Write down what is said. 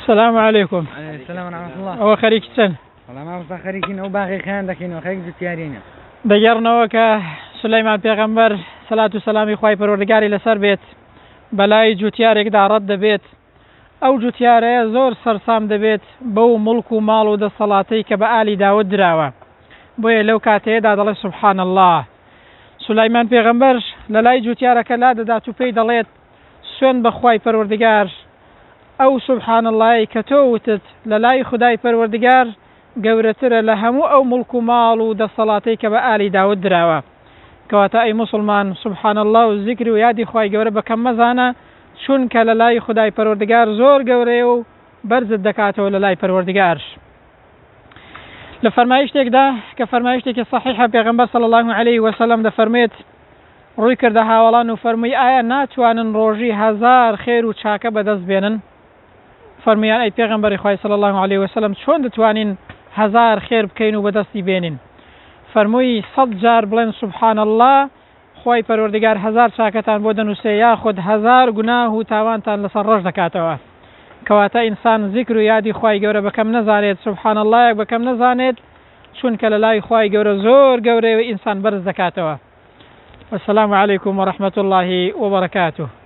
السلام عليكم. السلام ورحمة الله. أو خەریکی چەند؟ والله ما بس خەریکین ئەو باغێکیان دەکەینەوە خەریک جوتیارینە. دەگەڕنەوە کە سولەیمان پێغەمبەر سەلات و سەلامی خوای پەروەردگاری لەسەر بێت بەلای جوتیارێکدا ڕەت دەبێت. ئەو جوتیارەیە زۆر سەرسام دەبێت بەو مڵک و ماڵ و دەسەڵاتەی کە بە ئالی داود دراوە. بۆیە لەو کاتەیەدا دەڵێ سوبحان الله. سولەیمان پێغەمبەر لە لای جوتیارەکە لا دەدات و پێی دەڵێت سوێن بە خوای پەروەردگار، ئەو سوبحان اللهی کە تۆ وتت لە لای خودای پەروەردگار گەورەترە لە هەموو ئەو مڵک و ماڵ و دەسەڵاتەی کە بە ئالی داود دراوە. کەواتە ئەی موسڵمان سوبحان الله و زیکر و یادی خوای گەورە بەکەم مەزانە، چونکە لە لای خودای پەروەردگار زۆر گەورەیە و بەرزت دەکاتەوە لە لای پەروەردگار. لە فەرمایشتێکدا کە فەرمایشتێکی صحیحە پێغەمبەر صلی الله علیه وسلم دەفەرمێت ڕووی کردە هاوڵان و فەرمووی ئایا ناتوانن ڕۆژی 1000 خێر و چاکە بەدەست بێنن؟ فەرموویان ئەی پێغەمبەری خوای صلی الله علیه وسلم چۆن دەتوانین 1000 خێر بکەین و بەدەستی بێنین؟ فەرمووی 100 جار بڵێن سوبحان الله خوای پەروەردگار 1000 چاکەتان بۆ دەنووسێ یاخود 1000 گوناه و تاوانتان لەسەر ڕەش دەکاتەوە. کەواتە ئینسان زیکر و یادی خوای گەورە بەکەم نەزانێت، سوبحان اللهیەک بەکەم نەزانێت، چونکە لە لای خوای گەورە زۆر گەورەیە و ئینسان بەرز دەکاتەوە. والسلام عليكم ورحمة الله وبركاته.